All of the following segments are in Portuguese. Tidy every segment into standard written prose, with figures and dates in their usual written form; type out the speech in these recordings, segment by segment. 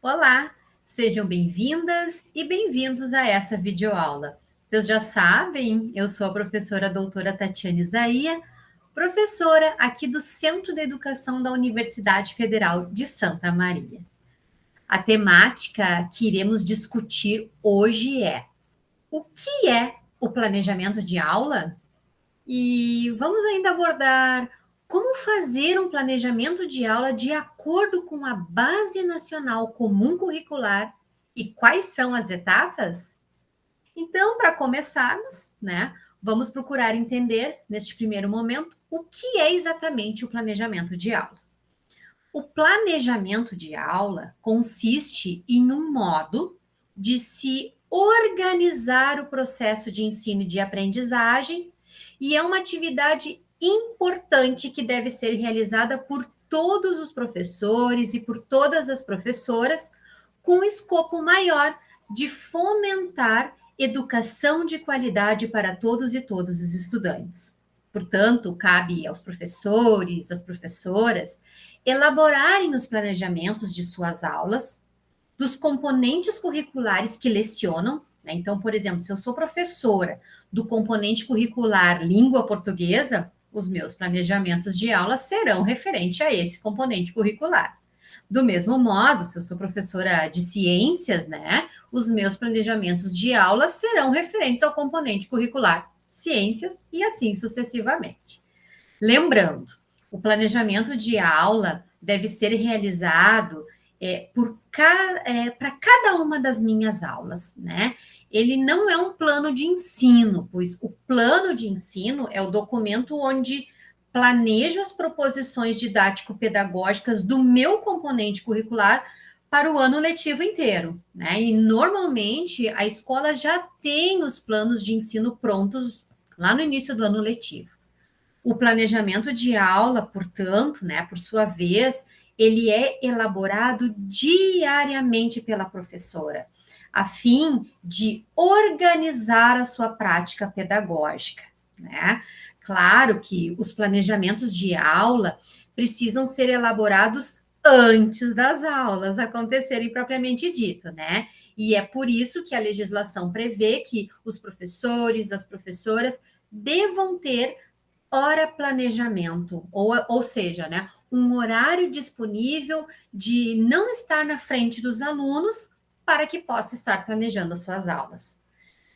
Olá, sejam bem-vindas e bem-vindos a essa videoaula. Vocês já sabem, eu sou a professora doutora Tatiane Isaia, professora aqui do Centro de Educação da Universidade Federal de Santa Maria. A temática que iremos discutir hoje é: o que é o planejamento de aula? E vamos ainda abordar como fazer um planejamento de aula de acordo com a Base Nacional Comum Curricular e quais são as etapas? Então, para começarmos, né, vamos procurar entender, neste primeiro momento, o que é exatamente o planejamento de aula. O planejamento de aula consiste em um modo de se organizar o processo de ensino e de aprendizagem e é uma atividade importante que deve ser realizada por todos os professores e por todas as professoras, com escopo maior de fomentar educação de qualidade para todos e todos os estudantes. Portanto, cabe aos professores, às professoras, elaborarem os planejamentos de suas aulas, dos componentes curriculares que lecionam, né? Então, por exemplo, se eu sou professora do componente curricular língua portuguesa, os meus planejamentos de aula serão referente a esse componente curricular. Do mesmo modo, se eu sou professora de ciências, né, os meus planejamentos de aula serão referentes ao componente curricular ciências e assim sucessivamente. Lembrando, o planejamento de aula deve ser realizado para cada uma das minhas aulas, né? Ele não é um plano de ensino, pois o plano de ensino é o documento onde planejo as proposições didático-pedagógicas do meu componente curricular para o ano letivo inteiro, né? E normalmente a escola já tem os planos de ensino prontos lá no início do ano letivo. O planejamento de aula, portanto, né, por sua vez, ele é elaborado diariamente pela professora, a fim de organizar a sua prática pedagógica, né? Claro que os planejamentos de aula precisam ser elaborados antes das aulas acontecerem propriamente dito, né? E é por isso que a legislação prevê que os professores, as professoras devam ter hora planejamento, ou seja, né, um horário disponível de não estar na frente dos alunos para que possa estar planejando as suas aulas.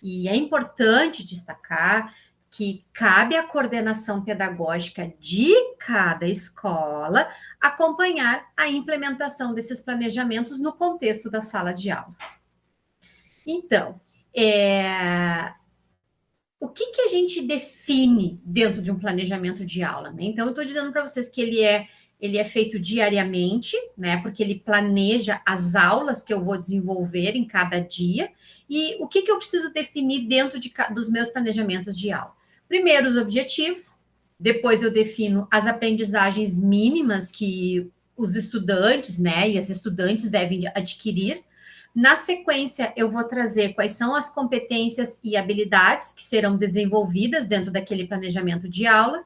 E é importante destacar que cabe à coordenação pedagógica de cada escola acompanhar a implementação desses planejamentos no contexto da sala de aula. Então, o que a gente define dentro de um planejamento de aula, né? Então, eu estou dizendo para vocês que ele é feito diariamente, né? Porque ele planeja as aulas que eu vou desenvolver em cada dia. E o que eu preciso definir dentro dos meus planejamentos de aula? Primeiro, os objetivos. Depois, eu defino as aprendizagens mínimas que os estudantes, né? E as estudantes devem adquirir. Na sequência, eu vou trazer quais são as competências e habilidades que serão desenvolvidas dentro daquele planejamento de aula,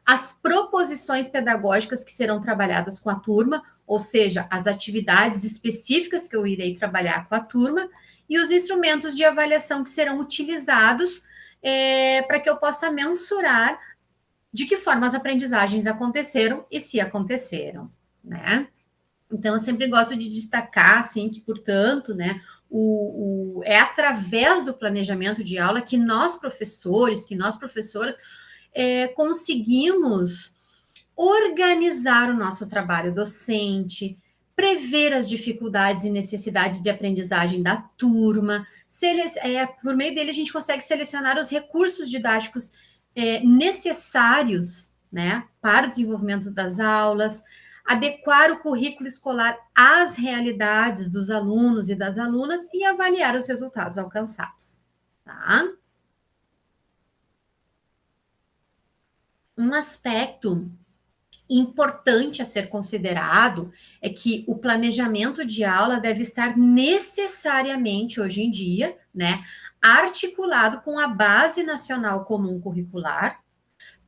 as proposições pedagógicas que serão trabalhadas com a turma, ou seja, as atividades específicas que eu irei trabalhar com a turma, e os instrumentos de avaliação que serão utilizados para que eu possa mensurar de que forma as aprendizagens aconteceram e se aconteceram, né? Então, eu sempre gosto de destacar, assim, que, portanto, né, é através do planejamento de aula que nós, professores, que nós, professoras, conseguimos organizar o nosso trabalho docente, prever as dificuldades e necessidades de aprendizagem da turma, por meio dele a gente consegue selecionar os recursos didáticos necessários, né, para o desenvolvimento das aulas, adequar o currículo escolar às realidades dos alunos e das alunas e avaliar os resultados alcançados, tá? Um aspecto importante a ser considerado é que o planejamento de aula deve estar necessariamente, hoje em dia, né, articulado com a Base Nacional Comum Curricular,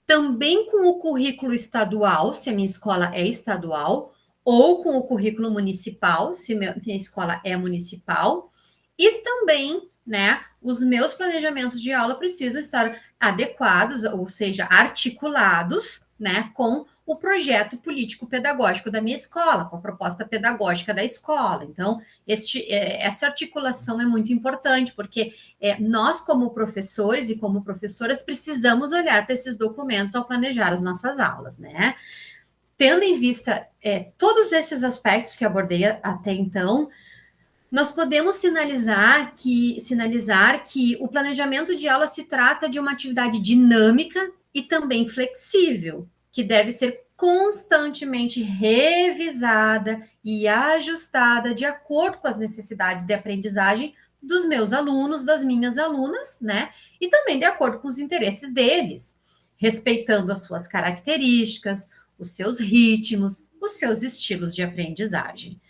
também com o currículo estadual, se a minha escola é estadual, ou com o currículo municipal, se minha escola é municipal, e também, né, os meus planejamentos de aula precisam estar adequados, ou seja, articulados, né, com o projeto político-pedagógico da minha escola, com a proposta pedagógica da escola. Então, essa articulação é muito importante, porque nós, como professores e como professoras, precisamos olhar para esses documentos ao planejar as nossas aulas, né? Tendo em vista todos esses aspectos que abordei até então, nós podemos sinalizar que o planejamento de aula se trata de uma atividade dinâmica e também flexível, que deve ser constantemente revisada e ajustada de acordo com as necessidades de aprendizagem dos meus alunos, das minhas alunas, né? E também de acordo com os interesses deles, respeitando as suas características, os seus ritmos, os seus estilos de aprendizagem.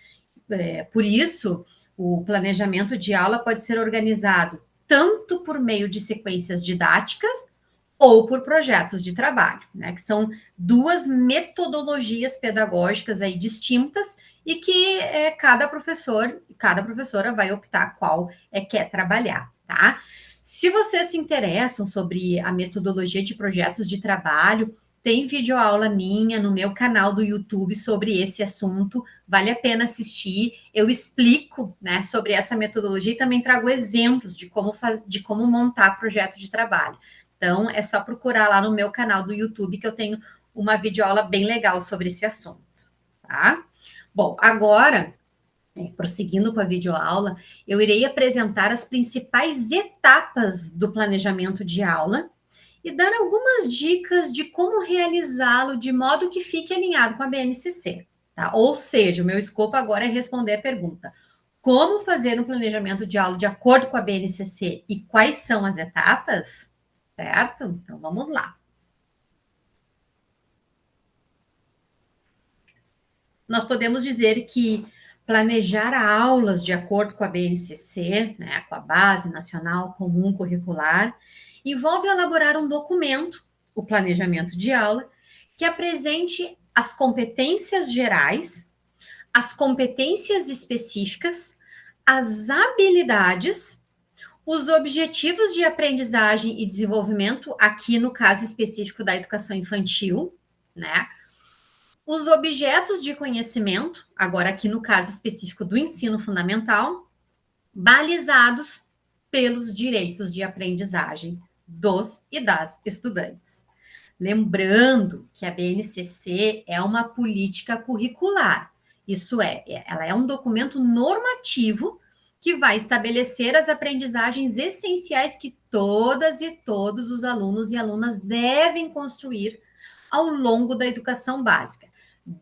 Por isso, o planejamento de aula pode ser organizado tanto por meio de sequências didáticas ou por projetos de trabalho, né? Que são duas metodologias pedagógicas aí distintas e que cada professor e cada professora vai optar qual quer trabalhar, tá? Se vocês se interessam sobre a metodologia de projetos de trabalho, tem videoaula minha no meu canal do YouTube sobre esse assunto, vale a pena assistir. Eu explico, né, sobre essa metodologia e também trago exemplos de como montar projeto de trabalho. Então, é só procurar lá no meu canal do YouTube que eu tenho uma videoaula bem legal sobre esse assunto, tá? Bom, agora, prosseguindo com a videoaula, eu irei apresentar as principais etapas do planejamento de aula e dar algumas dicas de como realizá-lo de modo que fique alinhado com a BNCC, tá? Ou seja, o meu escopo agora é responder a pergunta: como fazer um planejamento de aula de acordo com a BNCC e quais são as etapas? Certo? Então vamos lá. Nós podemos dizer que planejar aulas de acordo com a BNCC, né, com a Base Nacional Comum Curricular, envolve elaborar um documento, o planejamento de aula, que apresente as competências gerais, as competências específicas, as habilidades, os objetivos de aprendizagem e desenvolvimento, aqui no caso específico da educação infantil, né? Os objetos de conhecimento, agora aqui no caso específico do ensino fundamental, balizados pelos direitos de aprendizagem dos e das estudantes. Lembrando que a BNCC é uma política curricular, isso ela é um documento normativo que vai estabelecer as aprendizagens essenciais que todas e todos os alunos e alunas devem construir ao longo da educação básica,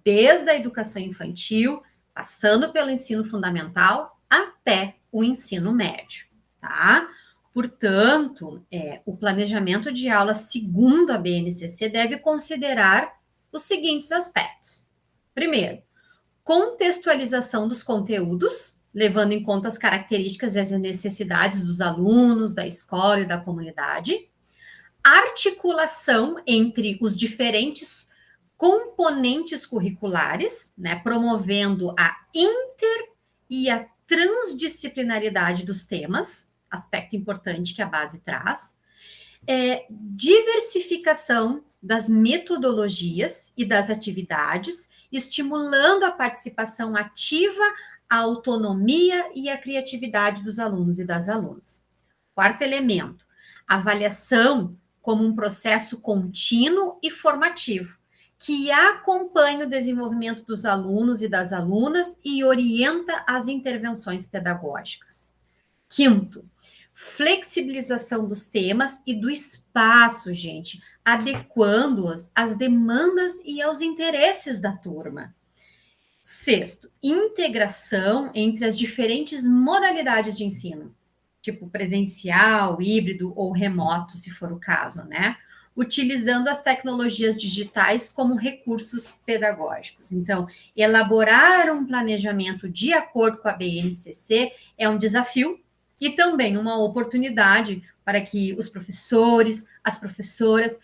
desde a educação infantil, passando pelo ensino fundamental até o ensino médio, tá? Portanto, o planejamento de aula, segundo a BNCC, deve considerar os seguintes aspectos. Primeiro, contextualização dos conteúdos, levando em conta as características e as necessidades dos alunos, da escola e da comunidade. Articulação entre os diferentes componentes curriculares, né, promovendo a inter e a transdisciplinaridade dos temas, aspecto importante que a base traz, diversificação das metodologias e das atividades, estimulando a participação ativa, a autonomia e a criatividade dos alunos e das alunas. Quarto elemento, avaliação como um processo contínuo e formativo, que acompanha o desenvolvimento dos alunos e das alunas e orienta as intervenções pedagógicas. Quinto, flexibilização dos temas e do espaço, gente, adequando-os às demandas e aos interesses da turma. Sexto, integração entre as diferentes modalidades de ensino, tipo presencial, híbrido ou remoto, se for o caso, né? Utilizando as tecnologias digitais como recursos pedagógicos. Então, elaborar um planejamento de acordo com a BNCC é um desafio e também uma oportunidade para que os professores, as professoras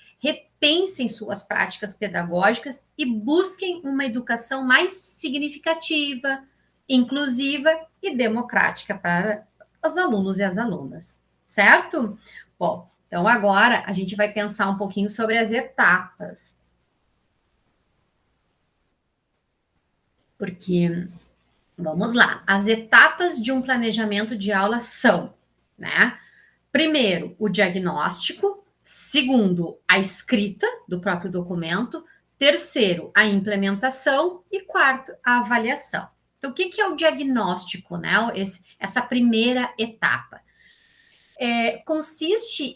repensem suas práticas pedagógicas e busquem uma educação mais significativa, inclusiva e democrática para os alunos e as alunas, certo? Bom, então agora a gente vai pensar um pouquinho sobre as etapas. Porque, vamos lá, as etapas de um planejamento de aula são, né? Primeiro, o diagnóstico. Segundo, a escrita do próprio documento. Terceiro, a implementação. E quarto, a avaliação. Então, o que é o diagnóstico, né? Essa primeira etapa. Consiste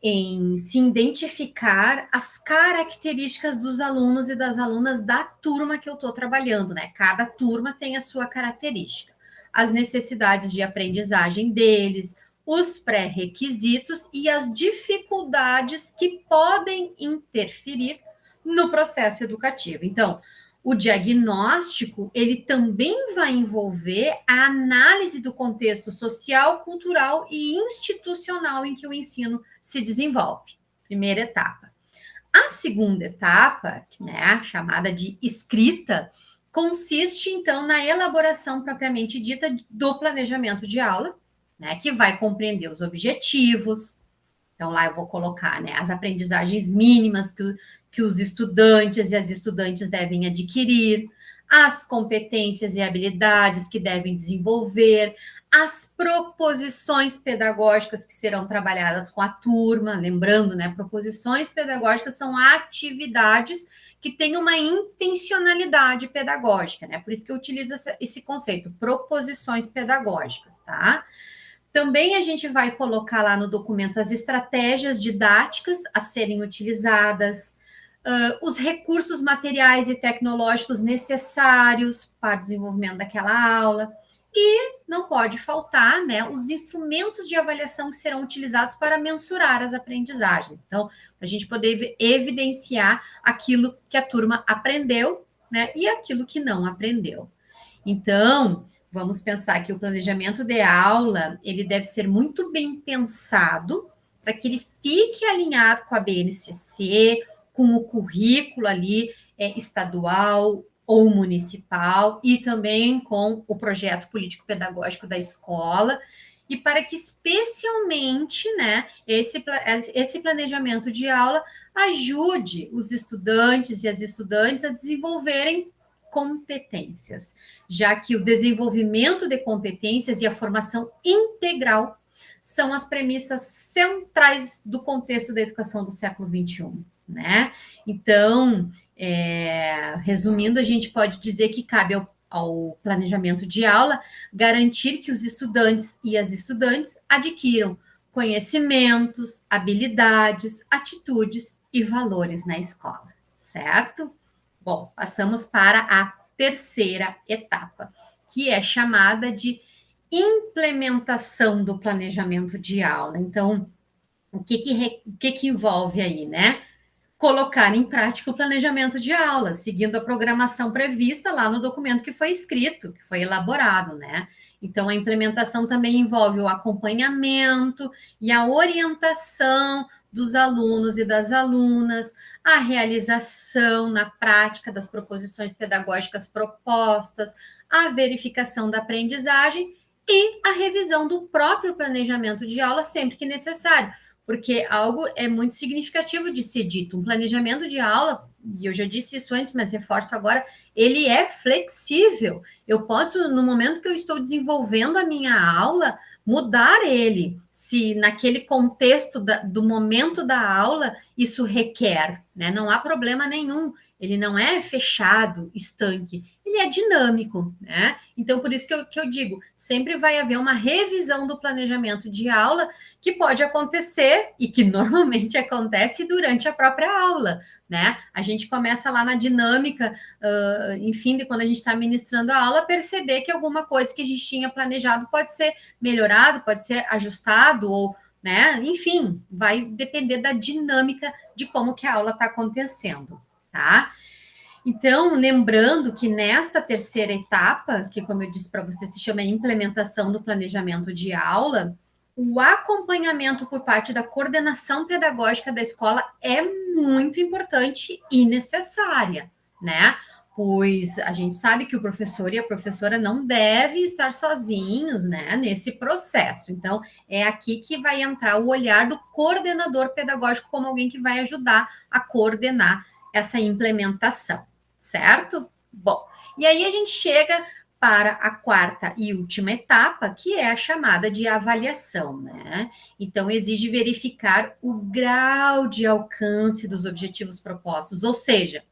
em se identificar as características dos alunos e das alunas da turma que eu estou trabalhando, né? Cada turma tem a sua característica, as necessidades de aprendizagem deles, os pré-requisitos e as dificuldades que podem interferir no processo educativo. Então, o diagnóstico, ele também vai envolver a análise do contexto social, cultural e institucional em que o ensino se desenvolve. Primeira etapa. A segunda etapa, né, chamada de escrita, consiste, então, na elaboração propriamente dita do planejamento de aula, né, que vai compreender os objetivos. Então, lá eu vou colocar, né, as aprendizagens mínimas que os estudantes e as estudantes devem adquirir, as competências e habilidades que devem desenvolver, as proposições pedagógicas que serão trabalhadas com a turma, lembrando, né, proposições pedagógicas são atividades que têm uma intencionalidade pedagógica, né? Por isso que eu utilizo esse conceito, proposições pedagógicas, tá? Também a gente vai colocar lá no documento as estratégias didáticas a serem utilizadas, os recursos materiais e tecnológicos necessários para o desenvolvimento daquela aula. E não pode faltar, né, os instrumentos de avaliação que serão utilizados para mensurar as aprendizagens. Então, para a gente poder evidenciar aquilo que a turma aprendeu, né, e aquilo que não aprendeu. Então, vamos pensar que o planejamento de aula, ele deve ser muito bem pensado para que ele fique alinhado com a BNCC, com o currículo ali estadual ou municipal e também com o projeto político-pedagógico da escola, e para que especialmente, né, esse planejamento de aula ajude os estudantes e as estudantes a desenvolverem competências, já que o desenvolvimento de competências e a formação integral são as premissas centrais do contexto da educação do século XXI, né? Então, resumindo, a gente pode dizer que cabe ao planejamento de aula garantir que os estudantes e as estudantes adquiram conhecimentos, habilidades, atitudes e valores na escola, certo? Bom, passamos para a terceira etapa, que é chamada de implementação do planejamento de aula. Então, o que envolve aí, né? Colocar em prática o planejamento de aula, seguindo a programação prevista lá no documento que foi escrito, que foi elaborado, né? Então, a implementação também envolve o acompanhamento e a orientação dos alunos e das alunas, a realização na prática das proposições pedagógicas propostas, a verificação da aprendizagem e a revisão do próprio planejamento de aula sempre que necessário, porque algo é muito significativo de ser dito. Um planejamento de aula, e eu já disse isso antes, mas reforço agora, ele é flexível. Eu posso, no momento que eu estou desenvolvendo a minha aula, mudar ele, se naquele contexto do momento da aula isso requer, né? Não há problema nenhum. Ele não é fechado, estanque, ele é dinâmico, né? Então, por isso que eu digo, sempre vai haver uma revisão do planejamento de aula que pode acontecer e que normalmente acontece durante a própria aula, né? A gente começa lá na dinâmica, enfim, de quando a gente está ministrando a aula, perceber que alguma coisa que a gente tinha planejado pode ser melhorado, pode ser ajustado ou, né? Enfim, vai depender da dinâmica de como que a aula está acontecendo, tá? Então, lembrando que nesta terceira etapa, que como eu disse para você, se chama implementação do planejamento de aula, o acompanhamento por parte da coordenação pedagógica da escola é muito importante e necessária, né? Pois a gente sabe que o professor e a professora não devem estar sozinhos, né, nesse processo. Então, é aqui que vai entrar o olhar do coordenador pedagógico como alguém que vai ajudar a coordenar essa implementação, certo? Bom, e aí a gente chega para a quarta e última etapa, que é a chamada de avaliação, né? Então, exige verificar o grau de alcance dos objetivos propostos, ou seja,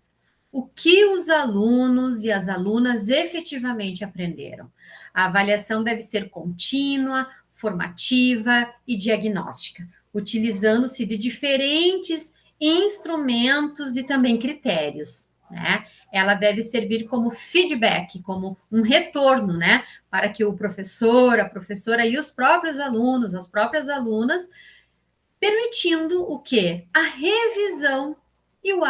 o que os alunos e as alunas efetivamente aprenderam. A avaliação deve ser contínua, formativa e diagnóstica, utilizando-se de diferentes instrumentos e também critérios, né? Ela deve servir como feedback, como um retorno, né? Para que o professor, a professora e os próprios alunos, as próprias alunas, permitindo o quê? A revisão e o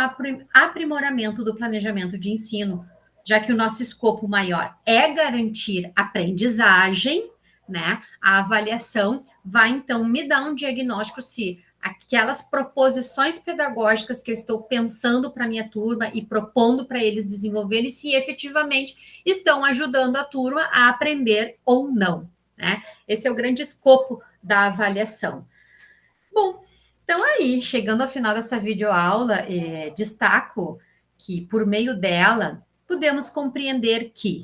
aprimoramento do planejamento de ensino, já que o nosso escopo maior é garantir aprendizagem, né? A avaliação vai então me dar um diagnóstico se aquelas proposições pedagógicas que eu estou pensando para minha turma e propondo para eles desenvolverem, se efetivamente estão ajudando a turma a aprender ou não, né? Esse é o grande escopo da avaliação. Bom, então aí, chegando ao final dessa videoaula, destaco que, por meio dela, podemos compreender que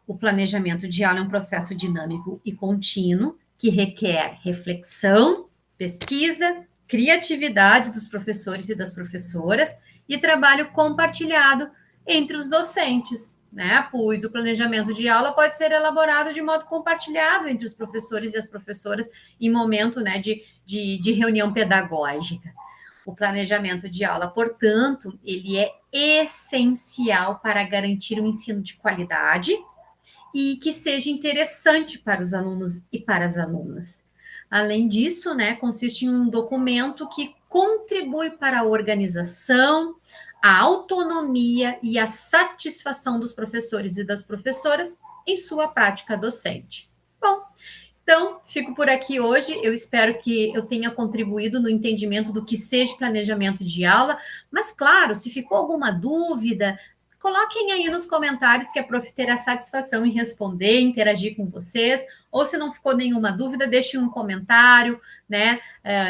o planejamento de aula é um processo dinâmico e contínuo que requer reflexão, pesquisa, criatividade dos professores e das professoras e trabalho compartilhado entre os docentes, né? Pois o planejamento de aula pode ser elaborado de modo compartilhado entre os professores e as professoras em momento, né, de reunião pedagógica. O planejamento de aula, portanto, ele é essencial para garantir um ensino de qualidade e que seja interessante para os alunos e para as alunas. Além disso, né, consiste em um documento que contribui para a organização, a autonomia e a satisfação dos professores e das professoras em sua prática docente. Bom, então, fico por aqui hoje. Eu espero que eu tenha contribuído no entendimento do que seja planejamento de aula. Mas, claro, se ficou alguma dúvida, coloquem aí nos comentários que a prof terá satisfação em responder, interagir com vocês. Ou se não ficou nenhuma dúvida, deixem um comentário, né?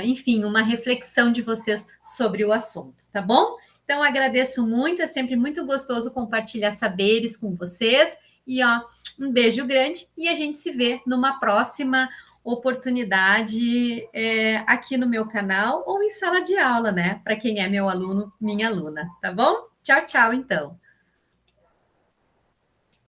Enfim, uma reflexão de vocês sobre o assunto, tá bom? Então, agradeço muito, é sempre muito gostoso compartilhar saberes com vocês. E, ó, um beijo grande e a gente se vê numa próxima oportunidade aqui no meu canal ou em sala de aula, né? Para quem é meu aluno, minha aluna, tá bom? Tchau, tchau, então.